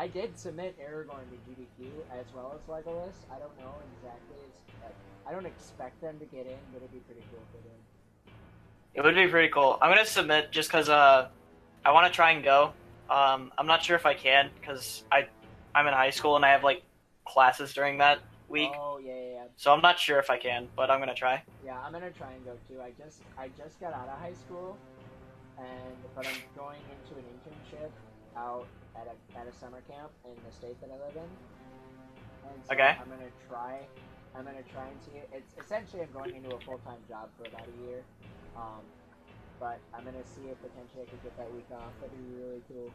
I did submit Aragorn to GDQ as well as Legolas. I don't know exactly. It's like I don't expect them to get in, but it'd be pretty cool if they did. It would be pretty cool. I'm gonna submit just because I want to try and go. I'm not sure if I can because I'm in high school and I have like classes during that week. Oh yeah. So I'm not sure if I can, but I'm gonna try. Yeah, I'm gonna try and go too. I just got out of high school, but I'm going into an internship out at a summer camp in the state that I live in. And so Okay. I'm gonna try and see it. It's essentially I'm going into a full-time job for about a year. But I'm gonna see if potentially I could get that week off. That'd be really cool.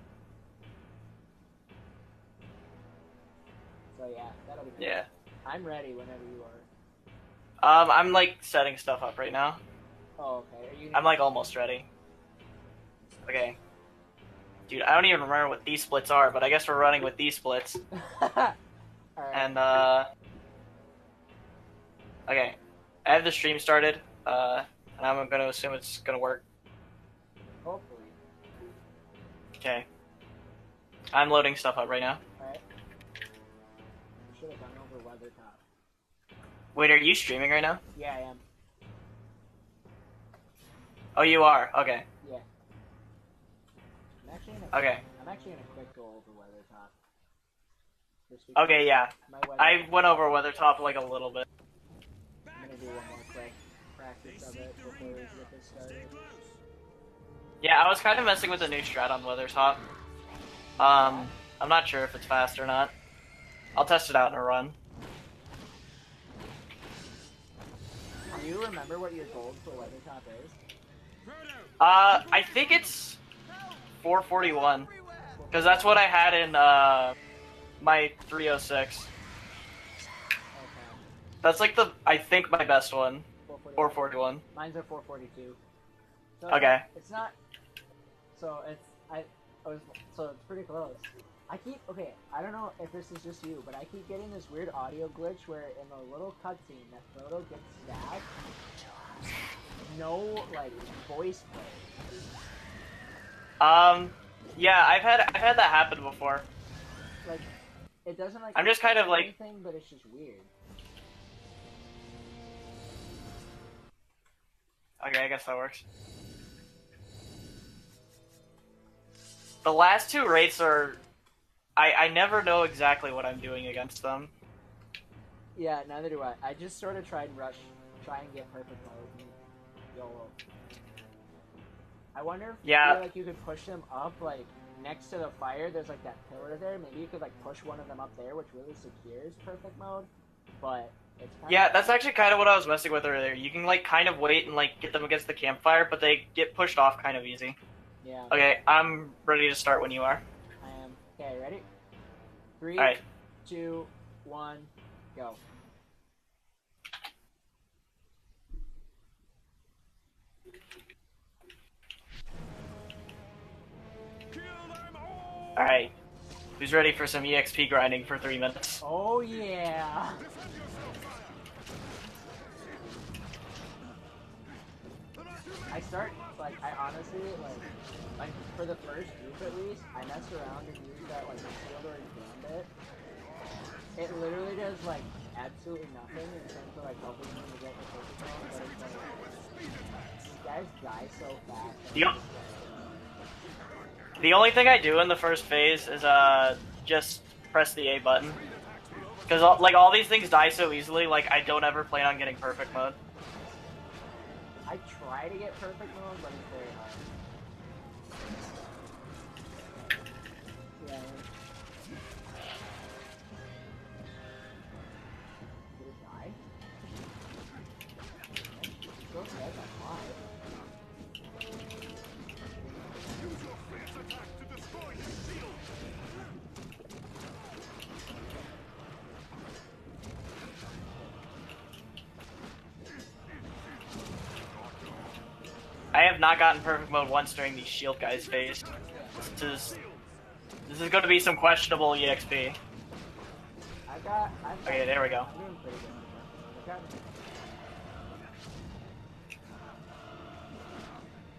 So yeah, that'll be cool. Yeah. I'm ready whenever you are. I'm like setting stuff up right now. Oh, okay. Are you? I'm like almost ready. Okay. Dude, I don't even remember what these splits are, but I guess we're running with these splits. Alright. And okay. I have the stream started, and I'm gonna assume it's gonna work. Hopefully. Okay. I'm loading stuff up right now. Alright. Should have gone over Weathertop. Wait, are you streaming right now? Yeah, I am. Oh, you are? Okay. Yeah. Okay. I'm actually gonna quick go over Weathertop. Okay, yeah. Weather I went over Weathertop like a little bit. I'm gonna do one more quick practice of it before we get this started. Yeah, I was kind of messing with the new strat on Weathertop. I'm not sure if it's fast or not. I'll test it out in a run. Do you remember what your gold for Weathertop is? I think it's 441. Because that's what I had in, my 306. Okay. That's like I think my best one. 441. Mine's at 442. So Okay. It's not. So it's pretty close. Okay, I don't know if this is just you, but I keep getting this weird audio glitch where in the little cutscene that Frodo gets stabbed, no, like, voice play. Yeah, I've had that happen before. Like, it doesn't, like, I'm just kind of like anything, but it's just weird. Okay, I guess that works. The last two rates are I never know exactly what I'm doing against them. Yeah, neither do I. I just sort of try and get perfect mode and YOLO. I wonder if you could push them up, like, next to the fire, there's, like, that pillar there. Maybe you could, like, push one of them up there, which really secures perfect mode. But it's kind that's actually kind of what I was messing with earlier. You can, like, kind of wait and, like, get them against the campfire, but they get pushed off kind of easy. Yeah. Okay, I'm ready to start when you are. I am. Okay, ready? 3, Alright. 2, 1, go. Alright. Who's ready for some EXP grinding for 3 minutes? Oh yeah! I honestly, like, for the first group at least, I messed around and used that, like, shield or gambit. It literally does, like, absolutely nothing in terms of, like, helping me to get the Pokemon, but it's like, these guys die so fast. The only thing I do in the first phase is, just press the A button. Because, like, all these things die so easily, like, I don't ever plan on getting perfect mode. I try to get perfect mode, but it's very hard. Yeah. Did it die? Go ahead, that's why. Use your fierce attack to destroy his shield. I have not gotten perfect mode once during the shield guys phase. This is going to be some questionable EXP. Okay, there we go. I'm doing pretty good.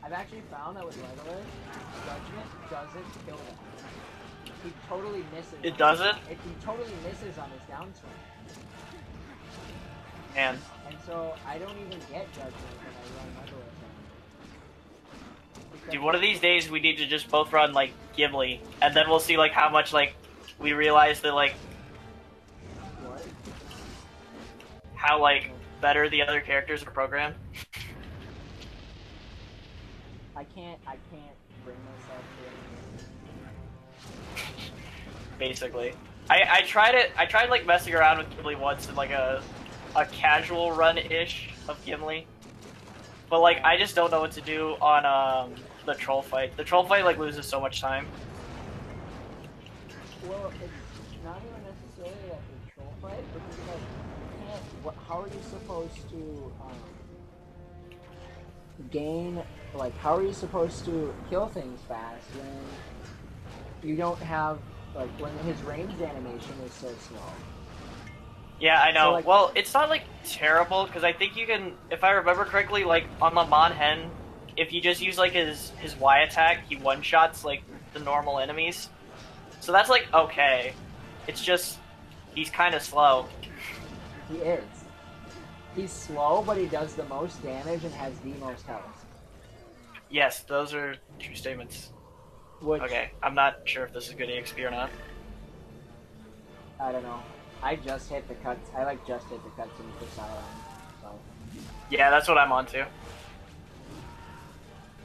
I've actually found that with Legolas, Judgment doesn't kill them. He totally misses. It doesn't? He totally misses on his downswing. And so I don't even get judgment when I run Legolas. Dude, one of these days we need to just both run, like, Gimli, and then we'll see, like, how much, like, we realize that, like... What? How, like, better the other characters are programmed. I can't bring myself to it. Basically. I tried, like, messing around with Gimli once in, like, a casual run-ish of Gimli. But, like, I just don't know what to do on, the troll fight. The troll fight, like, loses so much time. Well, it's not even necessarily at the troll fight, because, like, you can't... how are you supposed to, gain... Like, how are you supposed to kill things fast when you don't have... Like, when his ranged animation is so slow? Yeah, I know. So, like, well, it's not, like, terrible, because I think you can... If I remember correctly, like, on the Mon-Hen, if you just use, like, his Y attack, he one-shots, like, the normal enemies. So that's, like, okay. It's just... He's kind of slow. He is. He's slow, but he does the most damage and has the most health. Yes, those are true statements. Which, okay, I'm not sure if this is good EXP or not. I don't know. I just hit the cuts. I like just hit the cutscene for Sauron. So. Yeah, that's what I'm on to.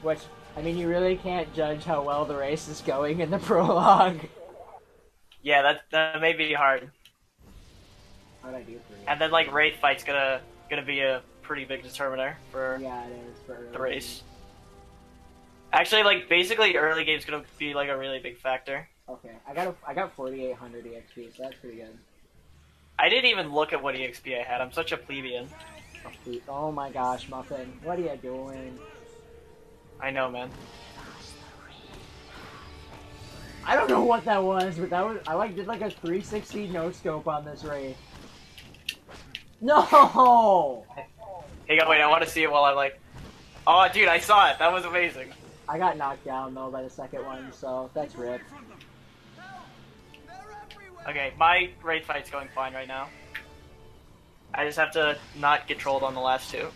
Which, I mean, you really can't judge how well the race is going in the prologue. Yeah, that may be hard. How'd I do for you? And then like Wraith Fight's gonna be a pretty big determiner for yeah, it is for the race. Actually, like basically early game's gonna be like a really big factor. Okay, I got 4,800 EXP, so that's pretty good. I didn't even look at what EXP I had. I'm such a plebeian. Oh my gosh, Muffin, what are you doing? I know, man. I don't know what that was, but that was I did like a 360 no scope on this race. No! Hey, wait, I want to see it while I'm like. Oh, dude, I saw it. That was amazing. I got knocked down though by the second one, so that's rip. Okay, my Wraith Fight's going fine right now. I just have to not get trolled on the last two.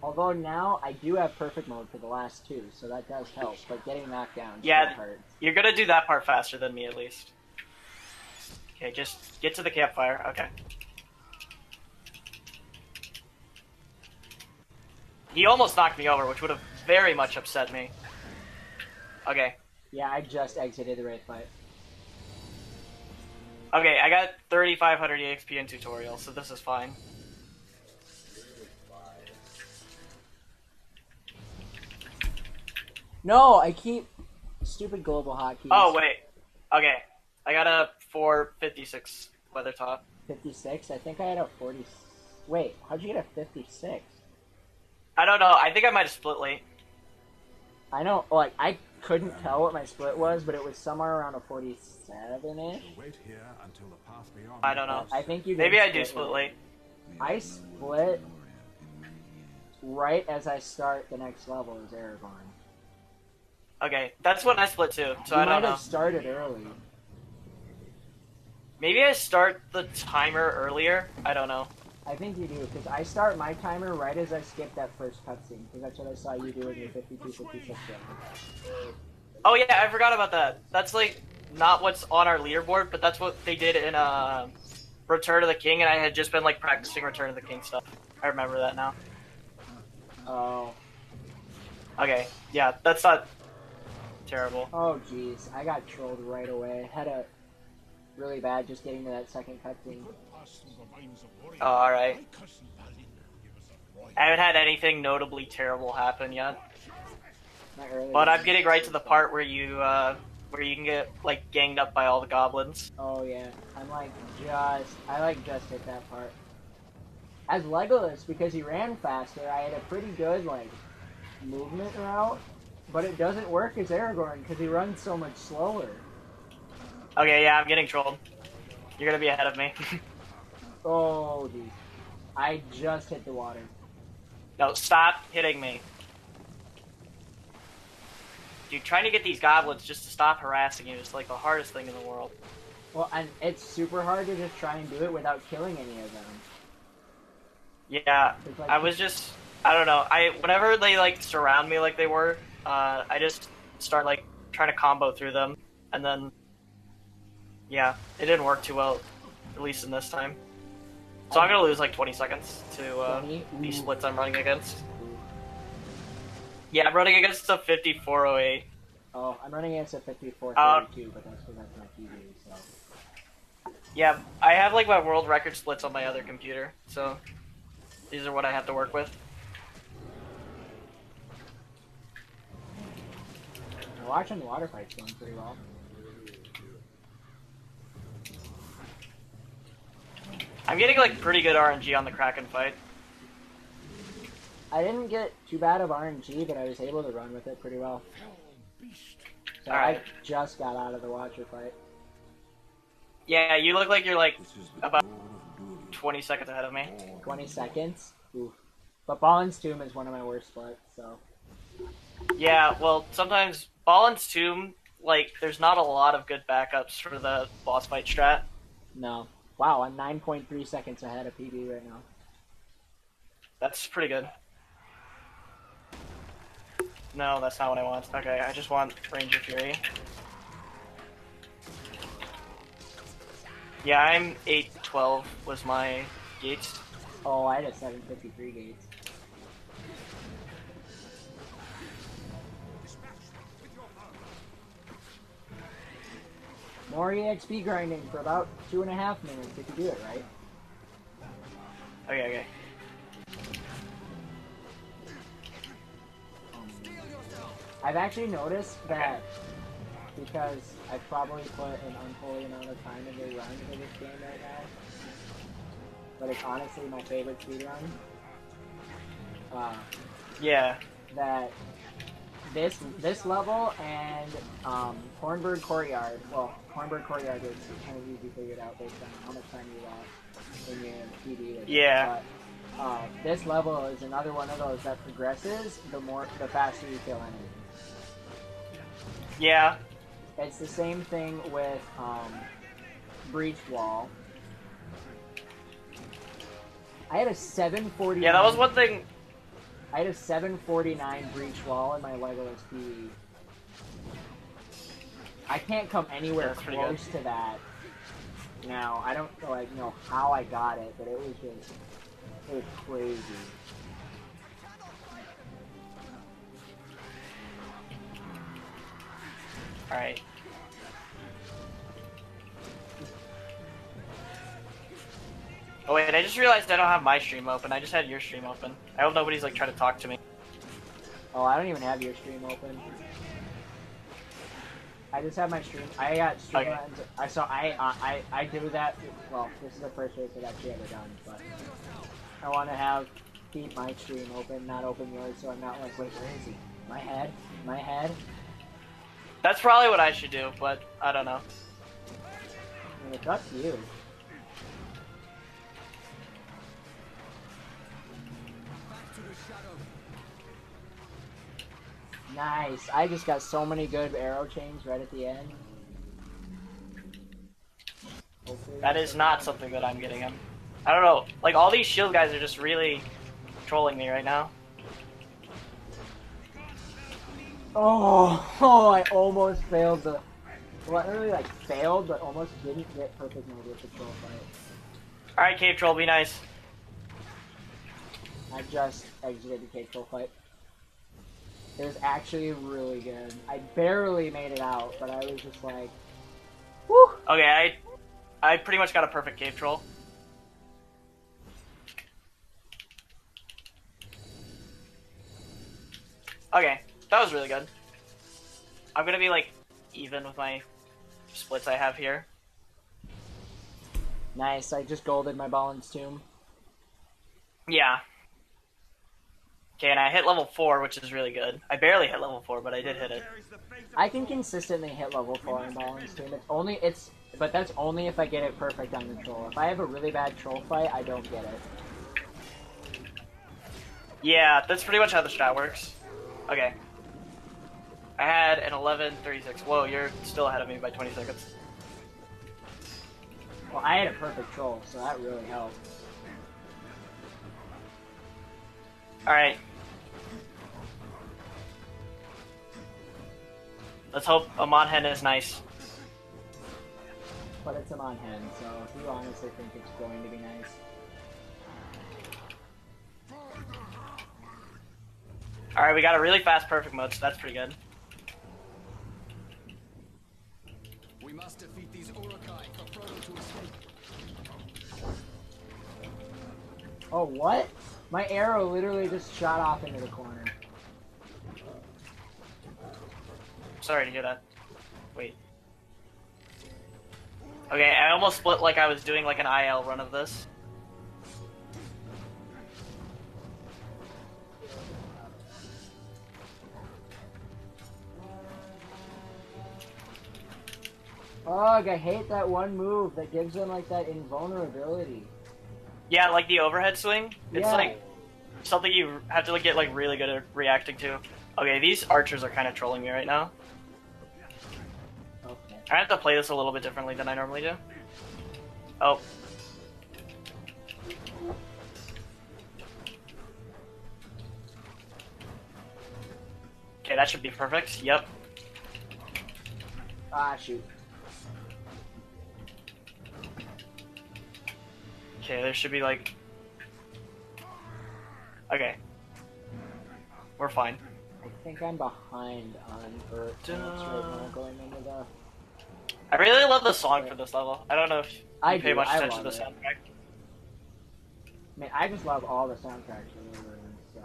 Although now I do have perfect mode for the last two, so that does help. But getting knocked down yeah, still hurts. You're gonna do that part faster than me at least. Okay, just get to the campfire. Okay. He almost knocked me over, which would have very much upset me. Okay. Yeah, I just exited the Wraith Fight. Okay, I got 3,500 EXP in tutorial, so this is fine. No, I keep stupid global hotkeys. Oh wait, okay, I got a 456 weather top. 56? I think I had a 40. Wait, how'd you get a 56? I don't know. I think I might have split late. I know, like I couldn't tell what my split was, but it was somewhere around a 47-ish. I don't know. I think you. Maybe I do split late. I split right as I start the next level as Aragorn. Okay, that's when I split too, so you I don't know. might have started early. Maybe I start the timer earlier? I don't know. I think you do, because I start my timer right as I skip that first cutscene, because that's what I saw you do in your 52-56 run. Oh yeah, I forgot about that. That's like not what's on our leaderboard, but that's what they did in Return of the King, and I had just been like practicing Return of the King stuff. I remember that now. Oh. Okay, yeah, that's not terrible. Oh jeez, I got trolled right away. Had a really bad just getting to that second cutscene. Oh, alright. I haven't had anything notably terrible happen yet. But I'm getting right to the part where you can get like ganged up by all the goblins. Oh yeah, I just hit that part. As Legolas, because he ran faster, I had a pretty good like movement route, but it doesn't work as Aragorn because he runs so much slower. Okay, yeah, I'm getting trolled. You're gonna be ahead of me. Oh geez, I just hit the water. No, stop hitting me. Dude, trying to get these goblins just to stop harassing you is like the hardest thing in the world. Well, and it's super hard to just try and do it without killing any of them. Yeah, Like, I was just, I don't know. Whenever they like surround me like they were, I just start like trying to combo through them, and then, yeah, it didn't work too well, at least in this time. So I'm gonna lose like 20 seconds to these splits I'm running against. Yeah, I'm running against a 5408. Oh, I'm running against a 5432, but that's because that's my TV, so. Yeah, I have like my world record splits on my other computer, so these are what I have to work with. I'm watching the water fights going pretty well. I'm getting like pretty good RNG on the Kraken fight. I didn't get too bad of RNG, but I was able to run with it pretty well. So Alright. I just got out of the Watcher fight. Yeah, you look like you're like about 20 seconds ahead of me. 20 seconds? Oof. But Ballin's Tomb is one of my worst splits, so. Yeah, well, sometimes Ballin's Tomb, like, there's not a lot of good backups for the boss fight strat. No. Wow, I'm 9.3 seconds ahead of PB right now. That's pretty good. No, that's not what I want. Okay, I just want Ranger Fury. Yeah, I'm 812 was my gates. Oh, I had a 753 gates. More EXP grinding for about 2.5 minutes if you do it right. Okay. I've actually noticed that because I probably put an unholy amount of time into the run for this game right now, but it's honestly my favorite speedrun. Yeah. That this level and Hornburg Courtyard. Well, Hornburg Courtyard is kind of easy figured out based on how much time you lost in your PD. Yeah. But this level is another one of those that progresses the faster you kill enemies. Yeah. It's the same thing with Breach Wall. I had a 749. Yeah, that was one thing. I had a 749 Breach Wall in my Legolas PV. I can't come anywhere close to that. Now, I don't know how I got it, but it was crazy. Alright. Oh wait, I just realized I don't have my stream open. I just had your stream open. I hope nobody's like trying to talk to me. Oh, I don't even have your stream open. I just have my stream. I got stream. Okay. I do that. Well, this is the first race I've actually ever done, but I want to keep my stream open, not open yours, so I'm not like, wait, where is he? My head. That's probably what I should do, but I don't know. I mean, it's up to you. Nice. I just got so many good arrow chains right at the end. Hopefully That is not something that I'm getting him. I don't know. Like, all these shield guys are just really trolling me right now. Oh, I almost failed the... Well, I really, failed, but almost didn't get perfect mode with the troll fight. Alright, Cave Troll, be nice. I just exited the cave troll fight. It was actually really good. I barely made it out, but I was just like, whew! Okay, I pretty much got a perfect Cave Troll. Okay, that was really good. I'm gonna be, even with my splits I have here. Nice, I just golded my Ballin's Tomb. Yeah. Okay, and I hit level 4, which is really good. I barely hit level 4, but I did hit it. I can consistently hit level 4 in Ballin's Tomb. But that's only if I get it perfect on the troll. If I have a really bad troll fight, I don't get it. Yeah, that's pretty much how the strat works. Okay. I had an 11:36. Whoa, you're still ahead of me by 20 seconds. Well, I had a perfect troll, so that really helped. Alright. Let's hope a Monhen is nice. But it's a Monhen, so if you honestly think it's going to be nice. Alright, we got a really fast perfect mode, so that's pretty good. We must defeat these Urukai for Frodo to escape. Oh, what? My arrow literally just shot off into the corner. Sorry to hear that. Wait. Okay, I almost split like I was doing like an IL run of this. Ugh, I hate that one move that gives them like that invulnerability. Yeah, like the overhead swing. It's Yeah. like something you have to like, get like really good at reacting to. Okay, these archers are kind of trolling me right now. Okay. I have to play this a little bit differently than I normally do. Oh. Okay, that should be perfect. Yep. Ah, shoot. Okay, there should be like... Okay. We're fine. I think I'm behind on Earth right now going into the... I really love the song for this level. I don't know if you pay much attention to the love it. soundtrack. I mean, I just love all the soundtracks for the room, so...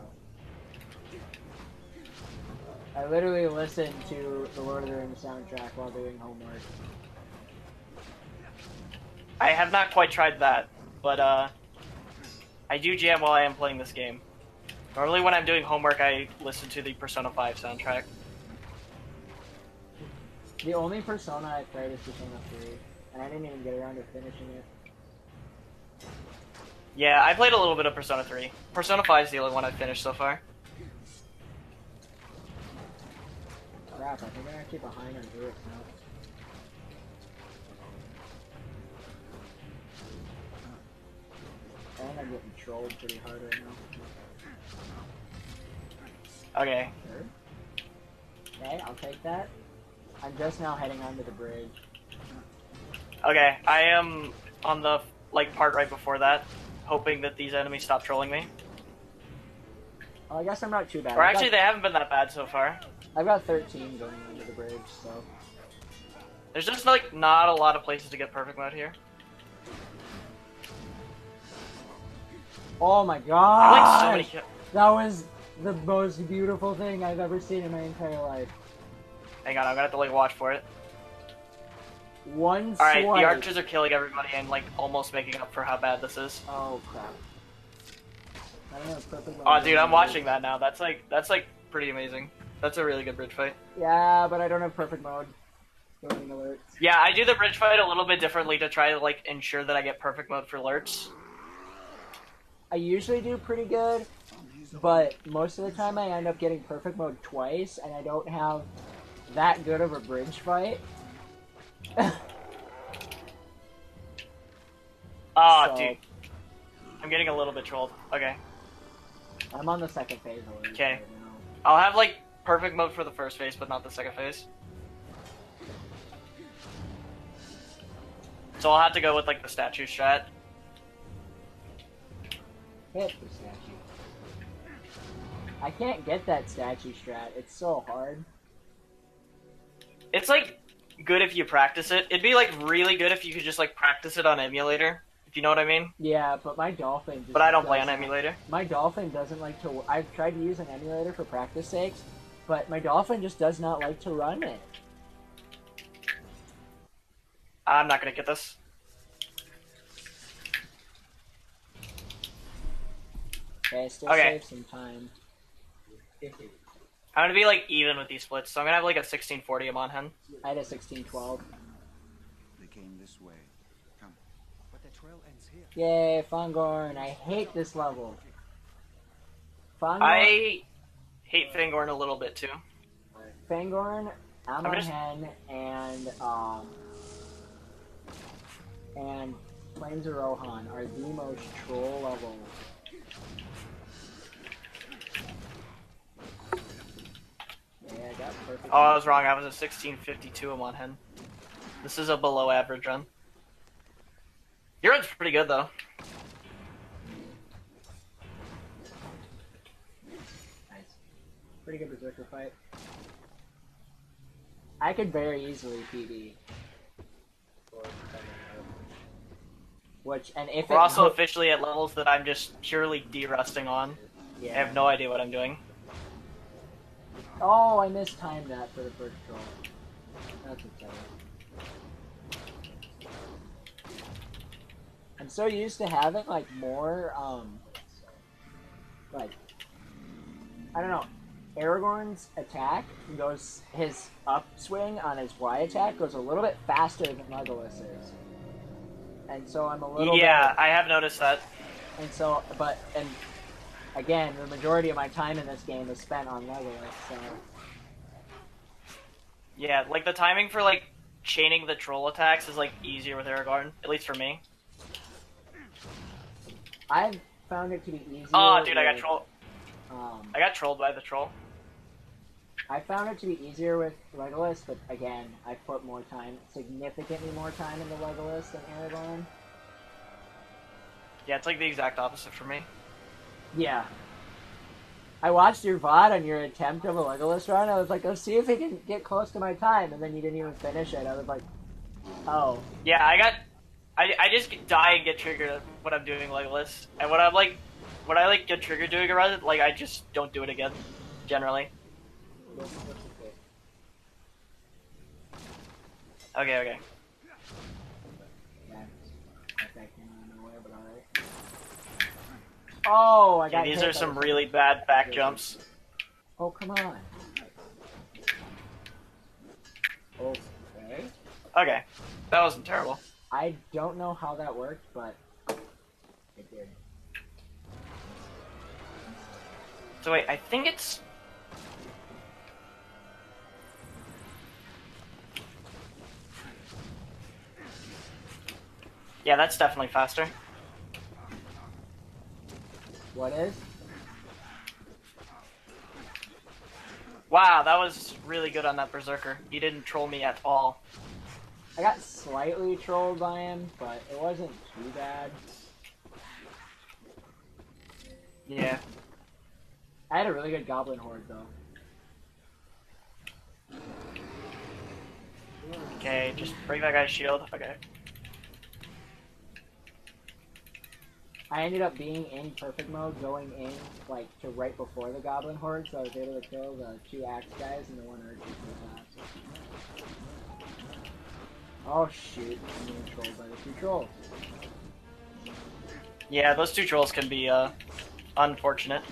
I literally listen to the Lord of the Rings soundtrack while doing homework. I have not quite tried that, but I do jam while I am playing this game. Normally when I'm doing homework, I listen to the Persona 5 soundtrack. The only Persona I've played is Persona 3, and I didn't even get around to finishing it. Yeah, I played a little bit of Persona 3. Persona 5 is the only one I've finished so far. Crap, I think I'm actually behind on Earth now. And I'm getting trolled pretty hard right now. Okay. Sure. Okay, I'll take that. I'm just now heading onto the bridge. Okay, I am on the like part right before that, hoping that these enemies stop trolling me. Well, I guess I'm not too bad. Or actually, they haven't been that bad so far. I've got 13 going onto the bridge, so... There's just like not a lot of places to get perfect mode here. Oh my I god! like so many. That was the most beautiful thing I've ever seen in my entire life. Hang on, I'm gonna have to like watch for it. One Alright, swipe. the archers are killing everybody and like almost making up for how bad this is. Oh crap. I don't know if perfect mode Oh dude, I'm watching that now. That's like pretty amazing. That's a really good bridge fight. Yeah, but I don't have perfect mode. Going alerts. Yeah, I do the bridge fight a little bit differently to try to like ensure that I get perfect mode for alerts. I usually do pretty good, but most of the time I end up getting perfect mode twice, and I don't have that good of a bridge fight. Oh, So- dude. I'm getting a little bit trolled. Okay. I'm on the second phase already. Okay. Right now. I'll have like perfect mode for the first phase, but not the second phase. So I'll have to go with like the statue strat. Hit the statue. I can't get that statue strat. It's so hard. It's like good if you practice it. It'd be like really good if you could just like practice it on emulator, if you know what I mean. Yeah, but my dolphin just But I don't play on doesn't- emulator. My dolphin doesn't like to... I've tried to use an emulator for practice sakes, but my dolphin just does not like to run it. I'm not gonna get this. Okay, still Okay. save some time. I'm gonna be like even with these splits, so I'm gonna have like a 1640 a Monhen. I had a 1612. They came this way. Come. But the trail ends here. Yay, Fangorn. I hate this level. Fangorn, I hate Fangorn a little bit too. Fangorn, Amahen, and Flames of Rohan are the most troll levels. Yeah, I got perfect. Oh, I was wrong. I was at 1652 on Hen. This is a below average run. Your run's pretty good though. Nice. Pretty good berserker fight. I could very easily PB. Which, and if we're also officially at levels that I'm just purely de-rusting on. Yeah. I have no idea what I'm doing. Oh, I mistimed that for the first troll. That's okay. I'm so used to having like more, like, I don't know, Aragorn's attack goes, his upswing on his Y attack goes a little bit faster than Legolas's. And so I'm a little bit... I have noticed that. And so, and again, the majority of my time in this game is spent on Legolas, so... Yeah, like the timing for like chaining the troll attacks is like easier with Aragorn, at least for me. I've found it to be easier. Oh, dude, I got trolled. I got trolled by the troll. I found it to be easier with Legolas, but again, I put more time, significantly more time into Legolas than Aragorn. Yeah, it's like the exact opposite for me. Yeah. I watched your VOD on your attempt of a Legolas run. I was like, let's see if he can get close to my time, and then you didn't even finish it. I was like, oh. Yeah, I just die and get triggered when I'm doing Legolas, and when I get triggered doing a run, like I just don't do it again, generally. Okay. Oh, I got hit. These are some really bad back jumps. Oh, come on. Okay. Okay, that wasn't terrible. I don't know how that worked, but it did. So wait, I think it's... Yeah, that's definitely faster. What is? Wow, that was really good on that Berserker. He didn't troll me at all. I got slightly trolled by him, but it wasn't too bad. Yeah. I had a really good Goblin Horde, though. Okay, just break that guy's shield. Okay. I ended up being in perfect mode, going in, like, to right before the Goblin Horde, so I was able to kill the 2 axe guys and the 1 archer for that. Oh shoot, I'm being trolled by the 2 trolls. Yeah, those 2 trolls can be, unfortunate.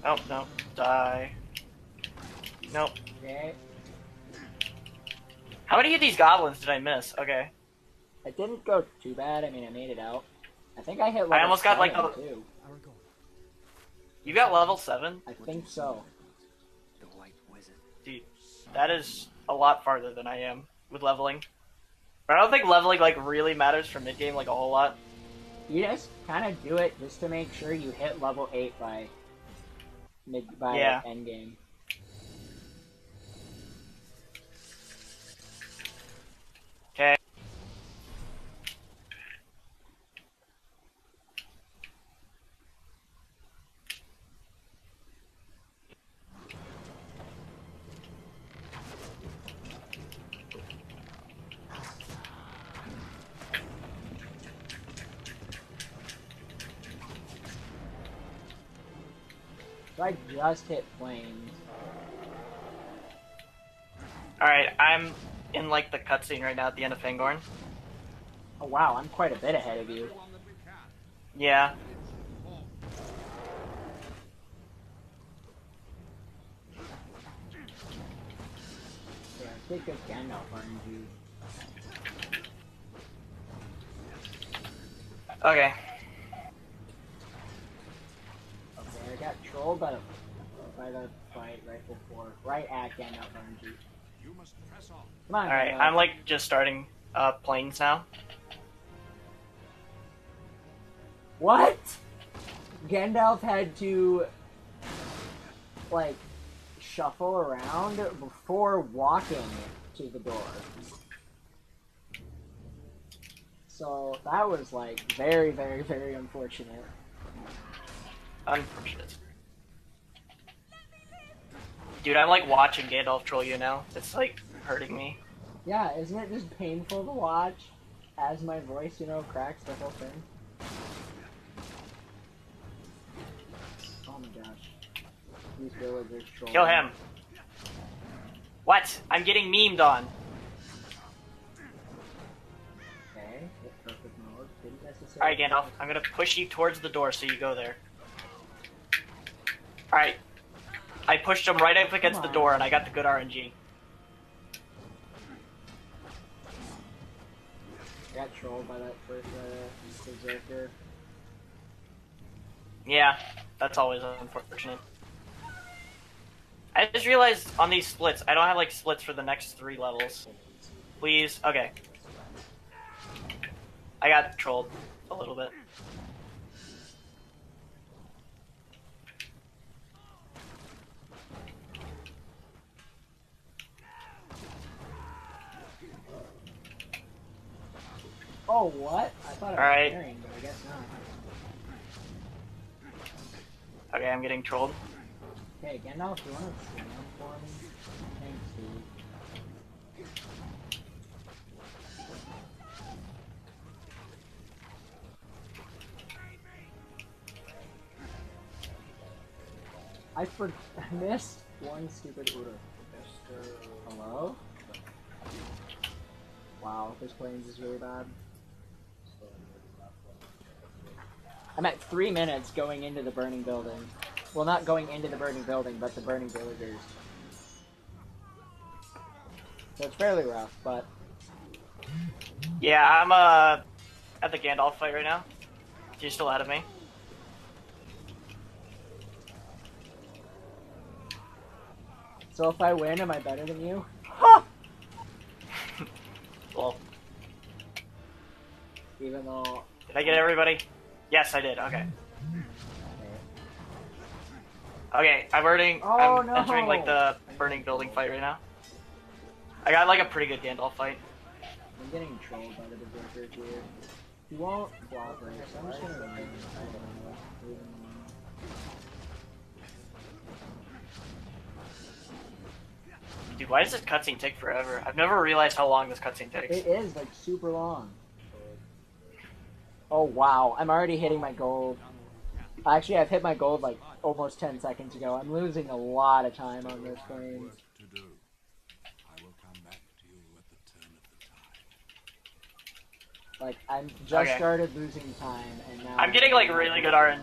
Oh, no. Die. Nope. Okay. How many of these goblins did I miss? Okay. It didn't go too bad, I mean, I made it out. I think I hit level I almost got, like, too. You got level 7? I think so. Dude, that is a lot farther than I am with leveling. But I don't think leveling, like, really matters for mid-game, like, a whole lot. You just kind of do it just to make sure you hit level 8 by end game. Okay. So I just hit flames. Alright, I'm in, like, the cutscene right now at the end of Fangorn. Oh wow, I'm quite a bit ahead of you. Yeah. Yeah, take a Gandalf RNG. Okay. got trolled by the fight right at Gandalf RNG. You must press on. Come on. Alright, I'm like just starting planes now. What? Gandalf had to like shuffle around before walking to the door. So that was like very, very, very unfortunate. Unfortunate. Dude, I'm like watching Gandalf troll you now. It's like hurting me. Yeah, isn't it just painful to watch as my voice, you know, cracks the whole thing? Oh my gosh. These villagers trolling. Kill him. What? I'm getting memed on. Okay, hit perfect mode. Didn't necessarily. Alright, Gandalf, I'm gonna push you towards the door so you go there. Alright. I pushed him right up against the door and I got the good RNG. Got trolled by that first berserker. Yeah, that's always unfortunate. I just realized on these splits, I don't have like splits for the next 3 levels. Please? Okay. I got trolled a little bit. Oh, what? I thought I was carrying, but I guess not. Okay, I'm getting trolled. Okay, Gandalf, do you want to stand for me? Thanks, dude. I missed one stupid order. Hello? Wow, this planes is really bad. I'm at 3 minutes going into the burning building. Well, not going into the burning building, but the burning villagers. So it's fairly rough, but... Yeah, I'm at the Gandalf fight right now. You're still ahead of me. So if I win, am I better than you? Ha! Well, even though... did I get everybody? Yes, I did. Okay. Okay, I'm entering like the burning building fight right now. I got like a pretty good Gandalf fight. I'm getting trolled by the berserkers here. He won't cooperate, so I'm just gonna win. Dude, why does this cutscene take forever? I've never realized how long this cutscene takes. It is, like, super long. Oh, wow. I'm already hitting my gold. Actually, I've hit my gold, like, almost 10 seconds ago. I'm losing a lot of time on this plane. Like, I'm just started losing time, and now... I'm getting, like, really good RNG.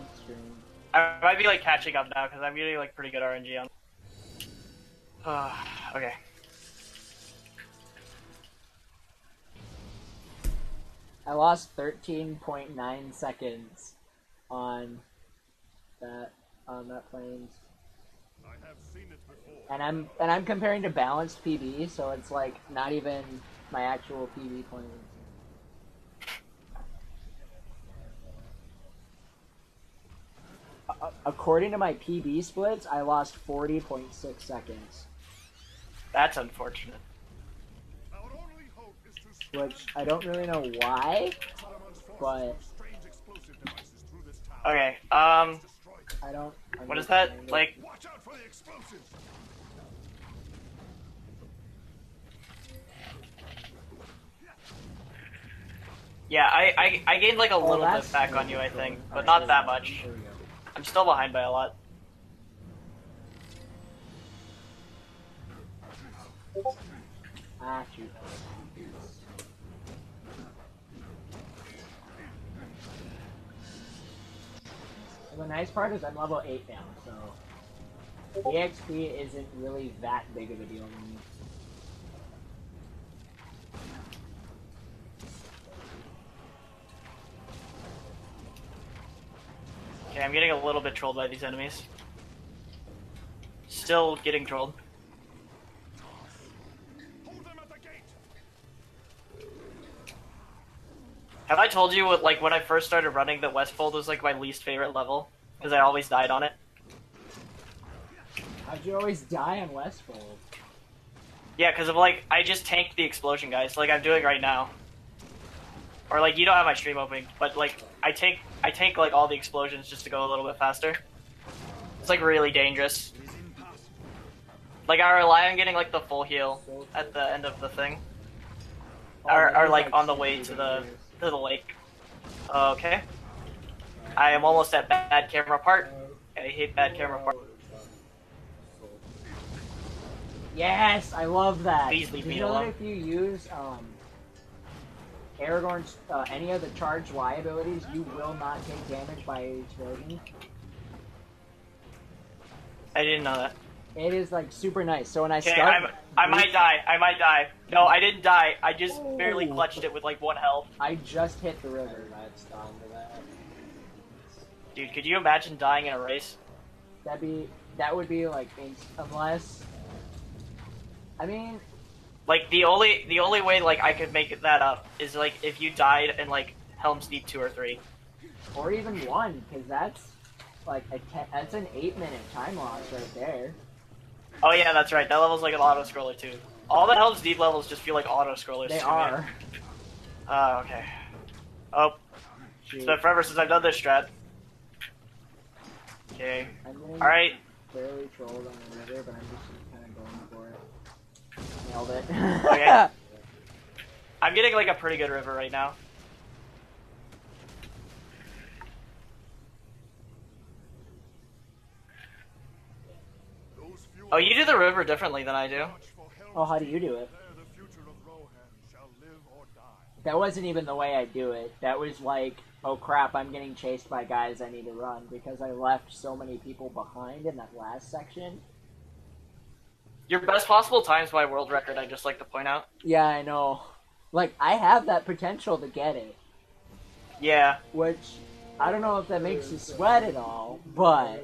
I might be, like, catching up now, because I'm getting, like, pretty good RNG on... okay. I lost 13.9 seconds on that planes. And I'm comparing to balanced PB, so it's like not even my actual PB planes. According to my PB splits, I lost 40.6 seconds. That's unfortunate. Which, I don't really know why, but... Okay, I don't... What is that? Like... Yeah, I gained like a little bit back on you, I think, but not that much. I'm still behind by a lot. Ah, shoot. The nice part is I'm level 8 now, so EXP isn't really that big of a deal to me. Okay, I'm getting a little bit trolled by these enemies. Still getting trolled. Have I told you what, like, when I first started running, that Westfold was like my least favorite level? Because I always died on it. How'd you always die on Westfold? Yeah, because of, like, I just tanked the explosion guys, like I'm doing right now. Or, like, you don't have my stream open, but, like, I tank, like, all the explosions just to go a little bit faster. It's, like, really dangerous. Like, I rely on getting, like, the full heal at the end of the thing. Or like, on the way to the lake. Okay. I am almost at bad camera part. I hate bad camera part. Yes, I love that. Please leave Did me you know alone. that if you use Aragorn's any of the charged Y abilities, you will not take damage by explosion? I didn't know that. It is like super nice. So when I Okay, start, I might die. I might die. No, I didn't die. I just barely clutched it with like 1 health. I just hit the river. That's down to that. Dude, could you imagine dying in a race? That would be like unless. I mean, like the only way like I could make that up is like if you died in like Helm's Deep 2 or 3, or even 1, because that's like that's an 8-minute time loss right there. Oh yeah, that's right. That level's like an auto scroller too. All the Helm's Deep levels just feel like auto scrollers. They are. Okay. Oh, it's been forever since I've done this strat. Okay. All right. Barely trolled on the river, but I'm just kind of going for it. Nailed it. Okay. I'm getting like a pretty good river right now. Oh, you do the river differently than I do. Oh, how do you do it? That wasn't even the way I do it. That was like, oh crap, I'm getting chased by guys, I need to run, because I left so many people behind in that last section. Your best possible times by world record, I'd just like to point out. Yeah, I know. Like, I have that potential to get it. Yeah. Which, I don't know if that makes you sweat at all, but...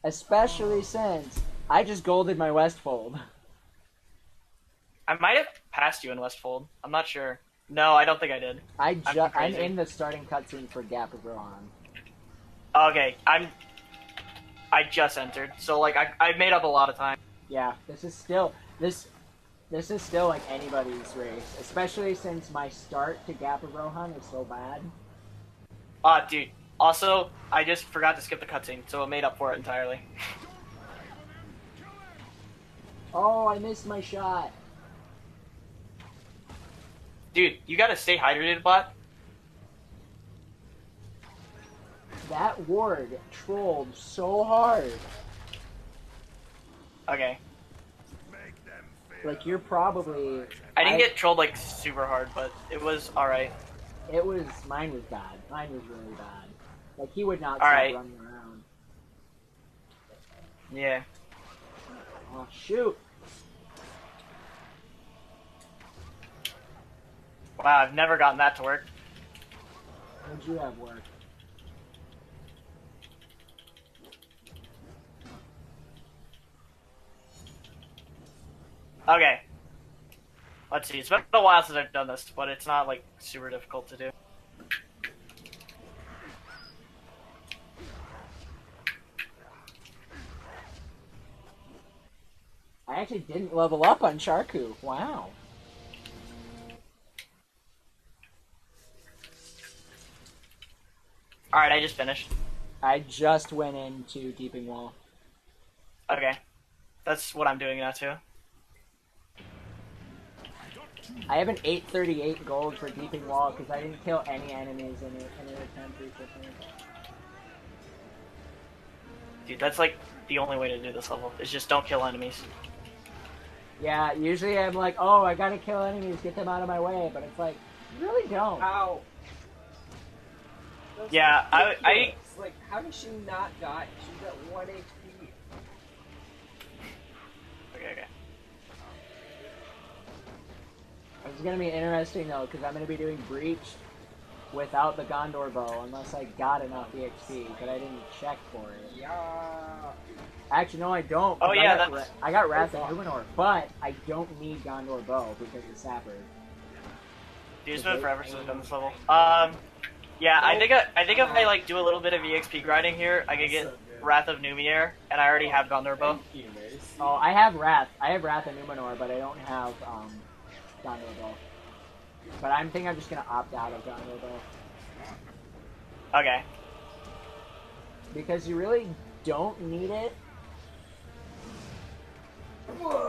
especially since I just golded my Westfold. I might have passed you in Westfold. I'm not sure. No, I don't think I did. I'm in the starting cutscene for Gap of Rohan. Okay, I just entered, so like I made up a lot of time. Yeah, this is still like anybody's race, especially since my start to Gap of Rohan is so bad. Dude. Also, I just forgot to skip the cutscene, so it made up for it entirely. Oh, I missed my shot. Dude, you gotta stay hydrated, bot. That ward trolled so hard. Okay. Like, you're probably... I didn't get trolled, like, super hard, but it was alright. Mine was bad. Mine was really bad. Like, he would not stop running around. Yeah. Oh, shoot. Wow, I've never gotten that to work. How'd you have work? Okay. Let's see, it's been a while since I've done this, but it's not, like, super difficult to do. I actually didn't level up on Sharku. Wow. Alright, I just finished. I just went into Deeping Wall. Okay. That's what I'm doing now, too. I have an 838 gold for Deeping Wall because I didn't kill any enemies in it in an attempt recently. Dude, that's like the only way to do this level, is just don't kill enemies. Yeah, usually I'm like, oh, I gotta kill enemies, get them out of my way, but it's like, you really don't. Ow. Yeah, I like, how did she not die? She's at 1 HP. Okay. It's gonna be interesting though, because I'm gonna be doing Breach without the Gondor bow unless I got enough EXP, but I didn't check for it. Yeah. Actually, no, I don't. Oh yeah, I got Wrath of Numenor, but I don't need Gondor bow because of Sapper. Dude, it's been forever since I've done this level. Yeah, I think if I like do a little bit of EXP grinding here, I could get Wrath of Numenor, and I already have Gondor bow. Oh, I have Wrath. I have Wrath of Numenor, but I don't have Gondor bow. But I'm thinking I'm just gonna opt out of Gondor bow. Okay. Because you really don't need it.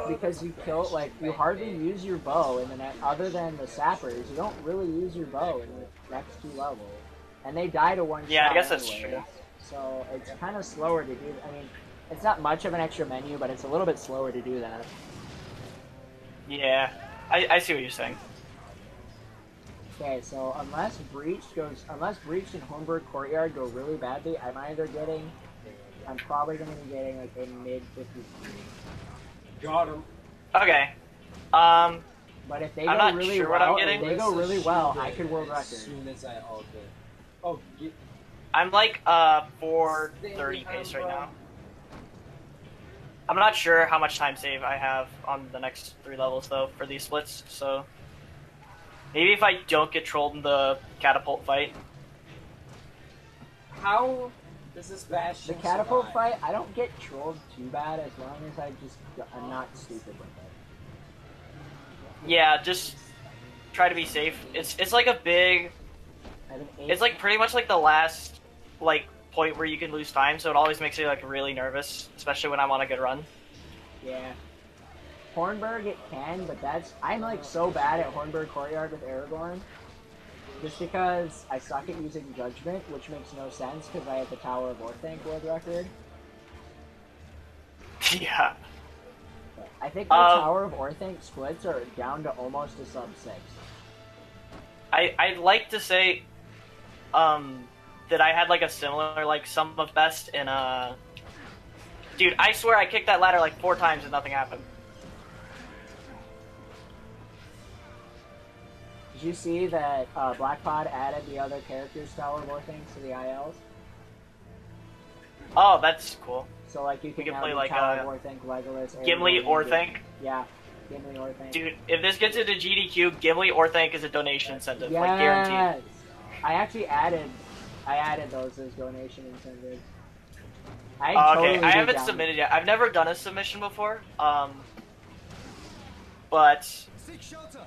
Because you kill, like, you hardly use your bow in the next, other than the sappers, you don't really use your bow in the next 2 levels. And they die to one shot. Yeah, I guess that's anyways, true. So it's kind of slower to do. I mean, it's not much of an extra menu, but it's a little bit slower to do that. Yeah, I see what you're saying. Okay, so unless Breach and Hornburg Courtyard go really badly, I'm probably going to be getting like a mid 53. Got him. Okay. But if they I'm go not really sure well, what I'm getting. if they go really well, I could world As record. soon as I ulted. Oh, I'm like 430 pace right now. I'm not sure how much time save I have on the next 3 levels though for these splits, so maybe if I don't get trolled in the catapult fight. How does this Bastion The catapult survive? fight, I don't get trolled too bad as long as I'm not stupid with it. Yeah, just try to be safe. It's like a big. I have an 8. It's like pretty much like the last like point where you can lose time, so it always makes me like really nervous, especially when I'm on a good run. Yeah. Hornburg it can, but I'm like so bad at Hornburg Courtyard with Aragorn. Just because I suck at using Judgment, which makes no sense because I have the Tower of Orthanc world record. Yeah. I think the Tower of Orthanc splits are down to almost a sub 6. I'd like to say that I had like a similar like sum of best in dude, I swear I kicked that ladder like 4 times and nothing happened. Did you see that Blackpod added the other characters' Tower of Orthanc to the ILs? Oh, that's cool. So like you can can now play do like Tower of Orthanc, Legolas, Gimli Aragorn, Orthanc. Yeah, Gimli Orthanc. Dude, if this gets into GDQ, Gimli Orthanc is a donation incentive, Yes! like guaranteed. I actually added those as donation incentives. Okay, totally I haven't down. submitted yet. I've never done a submission before. But seek shelter.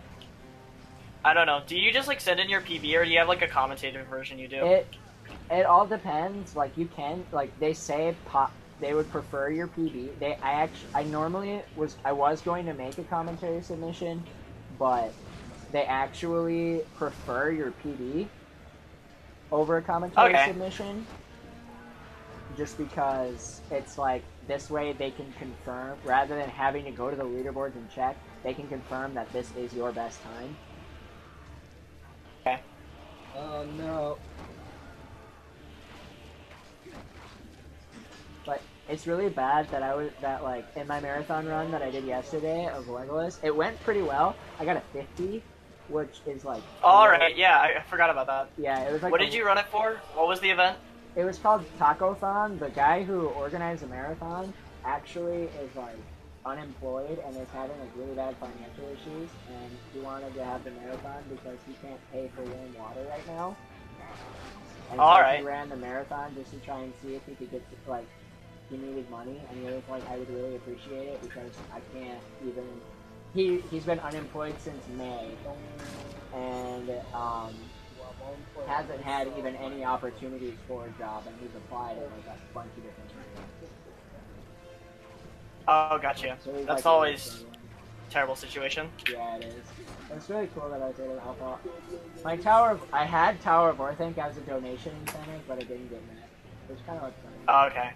I don't know. Do you just like send in your PB, or do you have like a commentated version you do? It all depends. Like you can, like they say, they would prefer your PB. I was going to make a commentary submission, but they actually prefer your PB over a commentary submission. Just because it's like this way they can confirm, rather than having to go to the leaderboards and check, they can confirm that this is your best time. Okay. Oh no. But it's really bad that like in my marathon run that I did yesterday of Legolas, it went pretty well. I got a 50, which is like. Alright, yeah, I forgot about that. Yeah, it was like. What did you run it for? What was the event? It was called Taco-thon. The guy who organized the marathon actually is like unemployed and is having like really bad financial issues, and he wanted to have the marathon because he can't pay for warm water right now. And so he ran the marathon just to try and see if he could get like. He needed money, and he was like, I would really appreciate it because I can't even. He's been unemployed since May, and hasn't had even any opportunities for a job, and he's applied in like a bunch of different areas. Oh, gotcha. So That's like, always a terrible situation. Yeah, it is. It's really cool that I was able to help out. I had Tower of Orthanc as a donation incentive, but it didn't get met. It was kind of like funny. Oh, okay.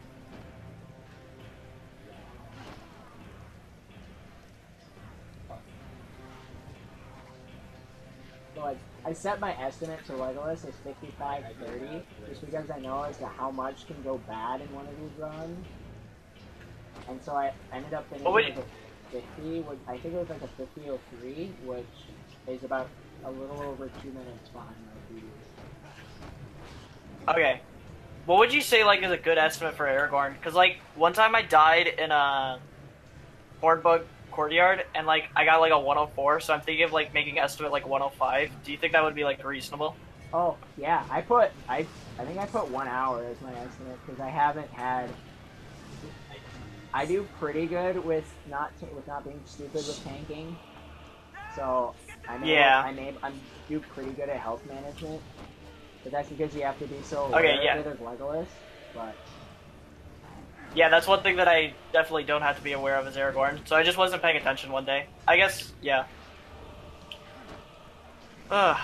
So like, I set my estimate to Legolas as 55-30, just because I know as to how much can go bad in one of these runs. And so I ended up finishing with a 50, which I think it was like a 50-03, which is about a little over 2 minutes behind my previous. Okay. What would you say, like, is a good estimate for Aragorn? Because, like, one time I died in a Hornbug courtyard, and, like, I got, like, a 104, so I'm thinking of, like, making estimate, like, 105. Do you think that would be, like, reasonable? Oh, yeah, I think I put 1 hour as my estimate, because I haven't had... I do pretty good with not being stupid with tanking, so I do pretty good at health management, but that's because you have to be so aware of it as Legolas, but... Yeah, that's one thing that I definitely don't have to be aware of as Aragorn, so I just wasn't paying attention one day. I guess, yeah. Ugh.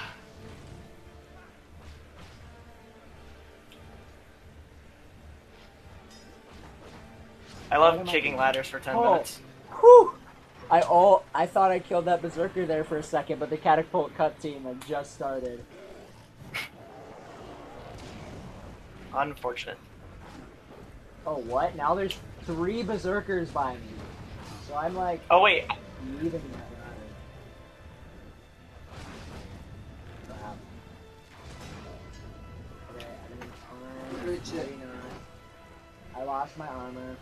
I love kicking ladders for 10 minutes. Whew! I thought I killed that berserker there for a second, but the catapult cutscene had just started. Unfortunate. Oh, what? Now there's 3 berserkers by me. So I'm like... Oh, wait. Even that ladder. Crap. Okay, I didn't... maybe not. I lost my armor.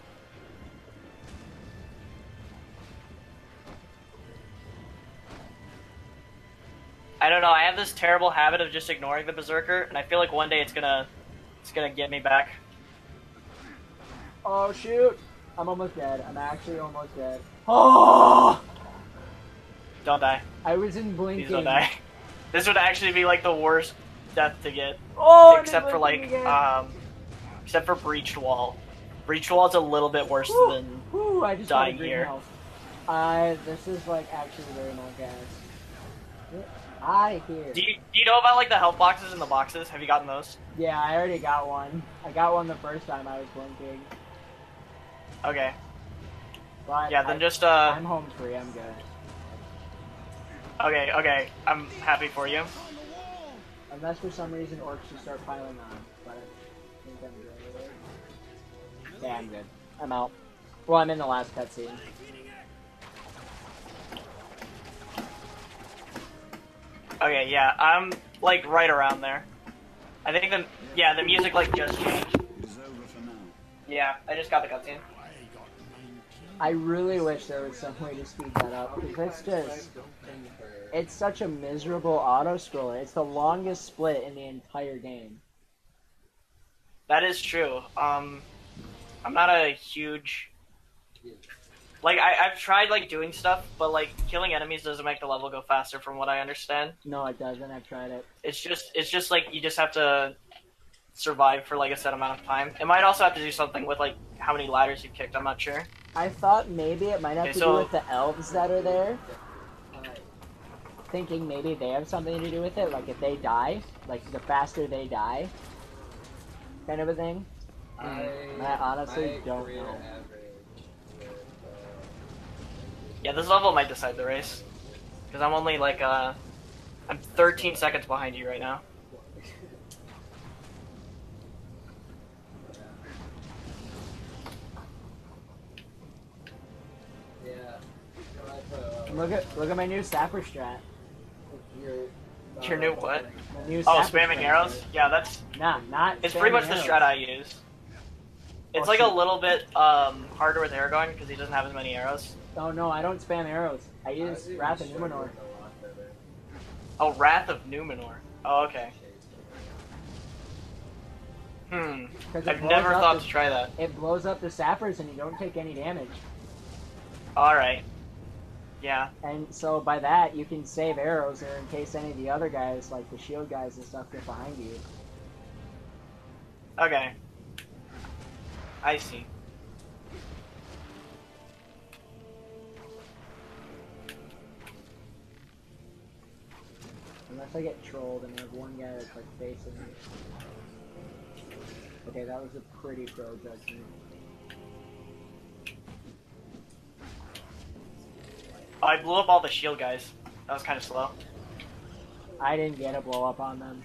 I don't know, I have this terrible habit of just ignoring the berserker, and I feel like one day it's gonna get me back. Oh shoot! I'm almost dead. I'm actually almost dead. Oh! Don't die. I was in blinking. Please don't die. This would actually be like the worst death to get. Oh! Except for like, except for breached wall. Breached wall is a little bit worse than I just dying here. This is like actually very not gas. Out of here. Do you know about like the health boxes in the boxes? Have you gotten those? Yeah, I already got one. I got one the first time I was blinking. Okay. But yeah, then just I'm home free. I'm good. Okay. I'm happy for you. Unless for some reason orcs just start piling on, but I think I'm good. Yeah, I'm good. I'm out. Well, I'm in the last cutscene. Okay, yeah, I'm like right around there. I think the music like just changed. Yeah, I just got the cutscene. I really wish there was some way to speed that up, because it's such a miserable auto-scroller. It's the longest split in the entire game. That is true. I'm not a huge... Like, I've tried, like, doing stuff, but, like, killing enemies doesn't make the level go faster from what I understand. No, it doesn't. I've tried it. It's just, like, you just have to survive for, like, a set amount of time. It might also have to do something with, like, how many ladders you've kicked. I'm not sure. I thought maybe it might have to do with the elves that are there. Thinking maybe they have something to do with it, like if they die, like the faster they die, kind of a thing. I honestly don't know. Yeah, this level might decide the race. Because I'm only like, I'm 13 seconds behind you right now. Look at my new sapper strat. Your new what? My new spamming arrows? Yeah, that's... not it's pretty much the strat I use. It's like a little bit harder with Aragorn because he doesn't have as many arrows. Oh no, I don't spam arrows. I use Wrath of Numenor. Oh, Wrath of Numenor. Oh, okay. I've never thought to try that. It blows up the sappers and you don't take any damage. Alright. Yeah. And so by that, you can save arrows or in case any of the other guys, like the shield guys and stuff, get behind you. Okay. I see. Unless I get trolled and there's one guy that's like facing me. Okay, that was a pretty pro judgment. Oh, I blew up all the shield guys. That was kind of slow. I didn't get a blow up on them.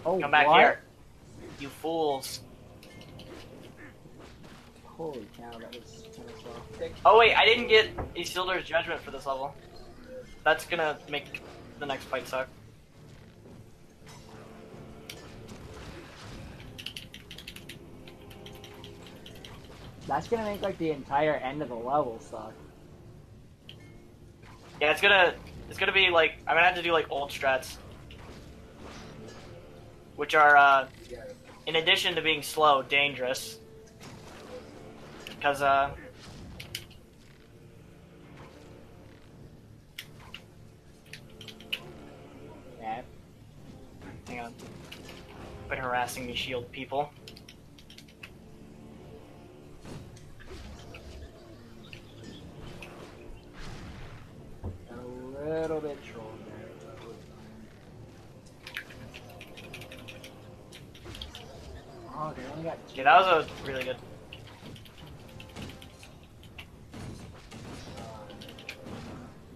Oh, come back here. You fools. Holy cow, that was kind of slow. Oh wait, I didn't get Isildur's Judgment for this level. That's gonna make the next fight suck. That's gonna make like the entire end of the level suck. Yeah, it's gonna be like I'm gonna have to do like old strats, which are in addition to being slow, dangerous. Because Yeah. hang on, quit harassing me, shield people. A little bit trolled there, but it was fine. Oh, they only got two. Yeah, that was a really good.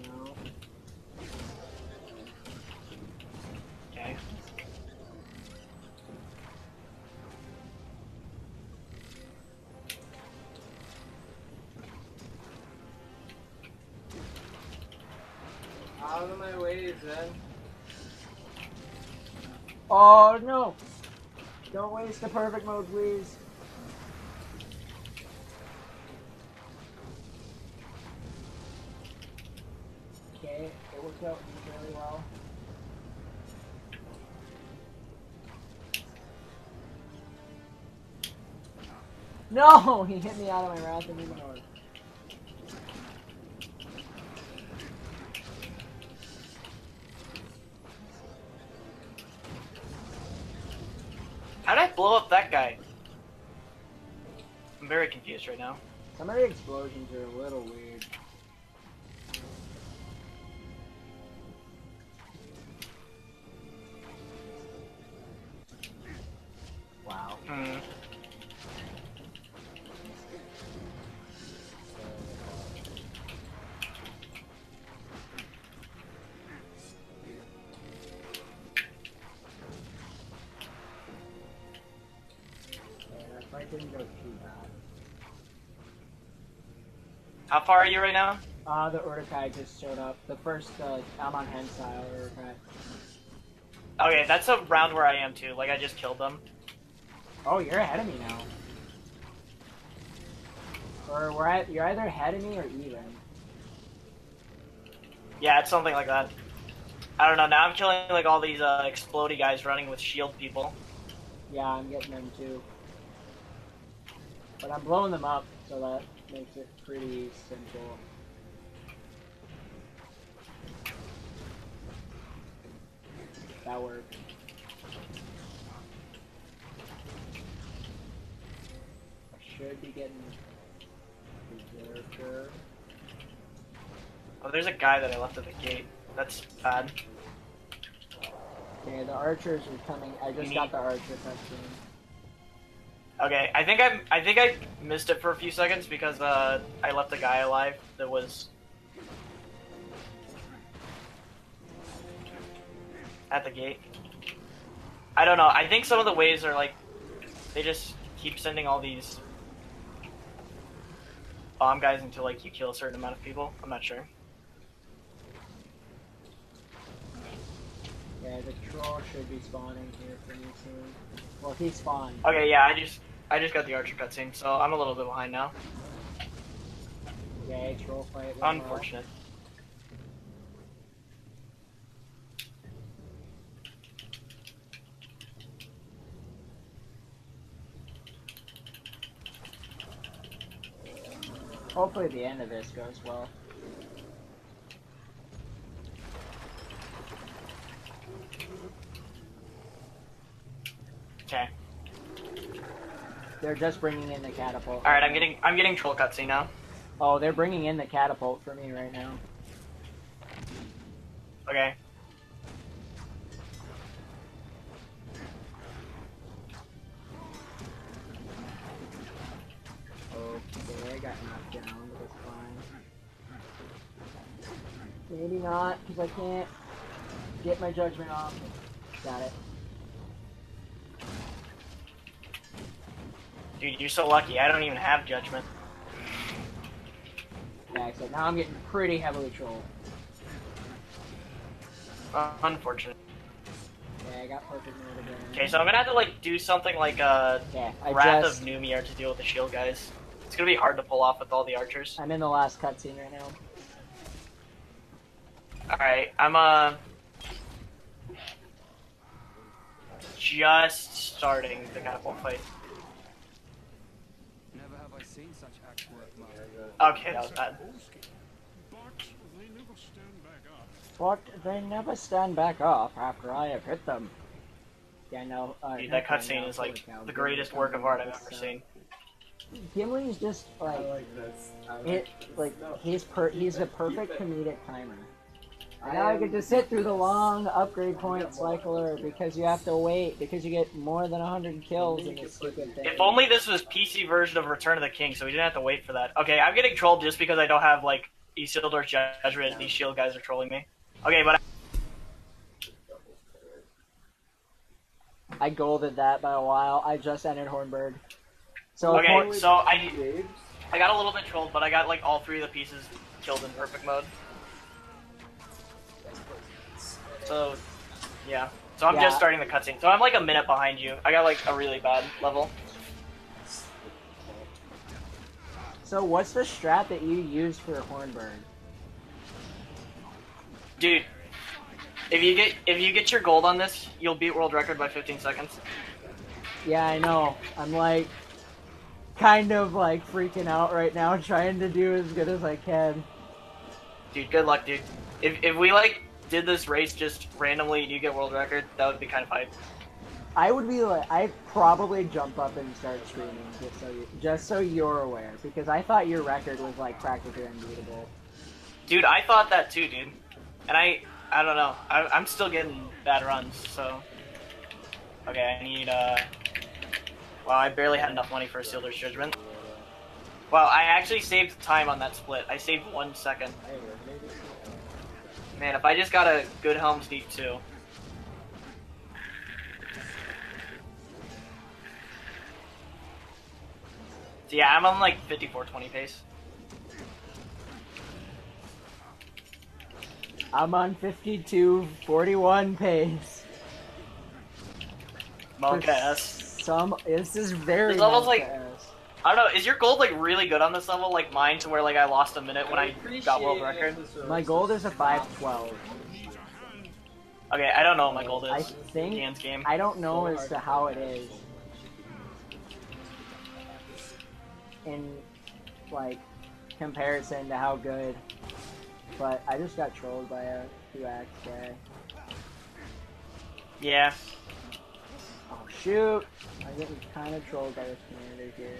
No. Okay. Out of my way, then. Oh no! Don't waste the perfect mode, please. Okay, it worked out really well. No! He hit me out of my wrath and even more. How did I blow up that guy? I'm very confused right now. Some of the explosions are a little weird. Wow. Hmm. That fight didn't go too bad. How far are you right now? The Urukai just showed up. The first, I'm on hen style Urukai. Okay, that's a round where I am too. Like I just killed them. Oh, you're ahead of me now. Or you're either ahead of me or even. Yeah, it's something like that. I don't know. Now I'm killing like all these explodey guys running with shield people. Yeah, I'm getting them too. But I'm blowing them up, so that makes it pretty simple. That worked. I should be getting Berserker. Oh, there's a guy that I left at the gate. That's bad. Okay, the archers are coming. I just got the archer cutscene. Okay, I think I missed it for a few seconds because I left a guy alive that was at the gate. I don't know. I think some of the waves are like they just keep sending all these bomb guys until like you kill a certain amount of people. I'm not sure. Yeah, the troll should be spawning here pretty soon. Well, he spawned. Okay, yeah, I just got the archer cutscene, so I'm a little bit behind now. Yeah, troll fight. Unfortunate. Hopefully the end of this goes well. Okay. They're just bringing in the catapult. All right, I'm getting troll cutscene now. Oh, they're bringing in the catapult for me right now. Okay. Okay, I got knocked down, but it's fine. Maybe not, because I can't get my judgment off. Got it. Dude, you're so lucky. I don't even have judgment. Yeah, except now I'm getting pretty heavily trolled. Unfortunate. Yeah, I got perfect mode again. Okay, so I'm gonna have to like do something like Yeah, Wrath of Numir to deal with the shield guys. It's gonna be hard to pull off with all the archers. I'm in the last cutscene right now. Alright, I'm just starting the catapult fight. Never have I seen such axe work, man. Okay, that was bad. But they never stand back up after I have hit them. Yeah, no. Dude, that cutscene is like the greatest work of art I've ever seen. Gimli's just like, he's the perfect comedic timer. And now I get to sit through the long upgrade point cycler because you have to wait because you get more than 100 kills in this stupid thing. If only this was PC version of Return of the King, so we didn't have to wait for that. Okay, I'm getting trolled just because I don't have like Isildur's Judgment and these shield guys are trolling me. Okay, but I golded that by a while. I just entered Hornburg. So okay, so I got a little bit trolled, but I got like all 3 of the pieces killed in perfect mode. So, yeah. So I'm just starting the cutscene. So I'm like a minute behind you. I got like a really bad level. So what's the strat that you use for Hornburg? Dude, if you get your gold on this, you'll beat world record by 15 seconds. Yeah, I know. I'm like kind of like freaking out right now, trying to do as good as I can. Dude, good luck, dude. If we like did this race just randomly and you get world record, that would be kind of hype. I would be like, I'd probably jump up and start screaming just so you're aware, because I thought your record was like practically unbeatable. Dude, I thought that too, dude. And I don't know. I'm still getting bad runs, so. Okay, I need well, I barely had enough money for Isildur's Judgment. Well, I actually saved time on that split. I saved 1 second. Man, if I just got a good Helm's Deep too. So yeah, I'm on like 54-20 pace. I'm on 52-41 pace. Monk ass. This is very this level's like, ass. I don't know, is your gold like really good on this level, like mine, to where like I lost a minute when I got world record? My gold is a 512. Okay, I don't know what my gold is. I think, Dan's game. I don't know as to how it is in like comparison to how good, but I just got trolled by a 2-axe guy. Yeah. Oh shoot! I'm getting kind of trolled by this commander here.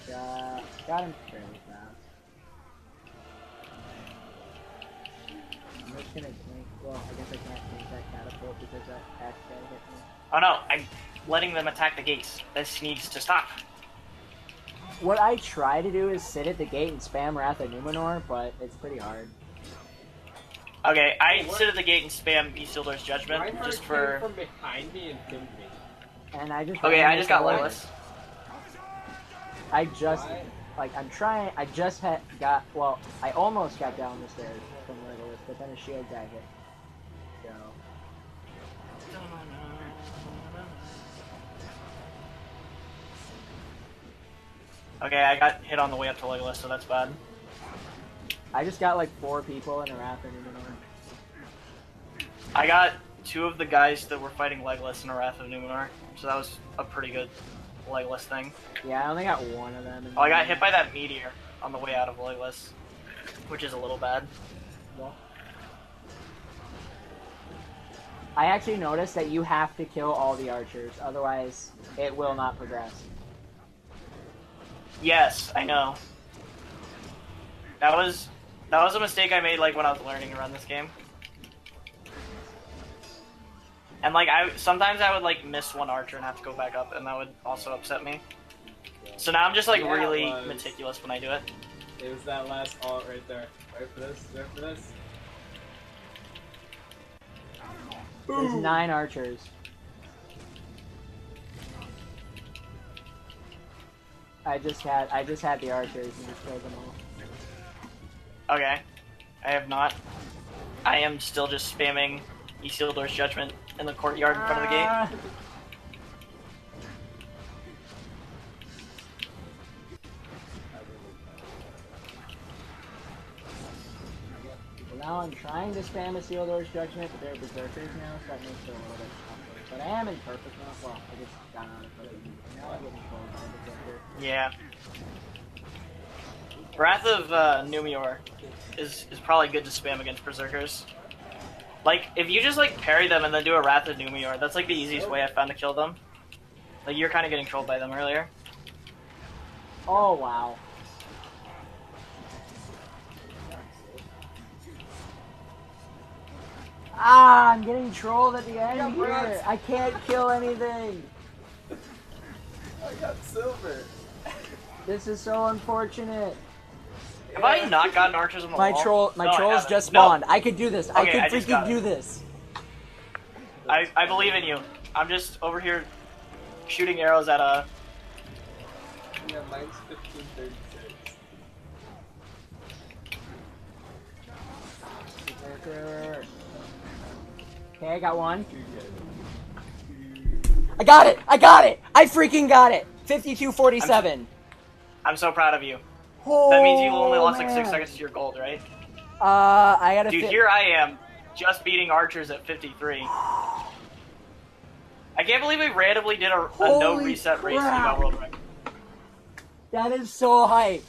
But, got him fairly fast. I'm just gonna tank. Well, I guess I can't tank that catapult because that axe guy hit me. Oh no, I'm letting them attack the gates. This needs to stop. What I try to do is sit at the gate and spam Wrath of Numenor, but it's pretty hard. Okay, I sit at the gate and spam Isildur's Judgment just for. From behind me and pinned me. And I just. Okay, I just got Legolas. I just, like, I'm trying. I just got. Well, I almost got down the stairs from Legolas, but then a shield guy hit. So. Okay, I got hit on the way up to Legolas, so that's bad. I just got like 4 people in a Wrath of Numenor. I got 2 of the guys that were fighting Legolas in a Wrath of Numenor, so that was a pretty good Legolas thing. Yeah, I only got 1 of them. Oh, I got hit by that meteor on the way out of Legolas, which is a little bad. Well, I actually noticed that you have to kill all the archers, otherwise it will not progress. Yes, I know. That was a mistake I made like when I was learning to run this game. And like sometimes I would like miss 1 archer and have to go back up, and that would also upset me. So now I'm just like really meticulous when I do it. It was that last alt right there. Right for this, right for this. There's 9 archers. I just had the archers and just killed them all. Okay. I have not. I am still just spamming Isildur's Judgment in the courtyard in front of the gate. now I'm trying to spam a Seal Doors Judgment, but they're Berserkers now, so that makes it a little bit tougher. But I am in perfect now. Well, I just got out of perfect. Now I get controlled by Berserker. Yeah. Wrath of Numior is probably good to spam against Berserkers. Like, if you just, like, parry them and then do a Wrath of Numior, that's, like, the easiest way I found to kill them. Like, you're kind of getting trolled by them earlier. Oh, wow. Ah, I'm getting trolled at the end here. I can't kill anything. I got silver. This is so unfortunate. Have I not gotten archers on the wall? My trolls just spawned. No. I could do this. Okay, I could freaking do this. I believe in you. I'm just over here shooting arrows at a... Yeah, mine's 1536. Okay, I got one. I got it! I got it! I freaking got it! 5247. I'm so proud of you. Oh, that means you only lost like 6 seconds to your gold, right? I gotta. Dude, here I am, just beating archers at 53. I can't believe we randomly did a no reset race and you got world record. That is so hype.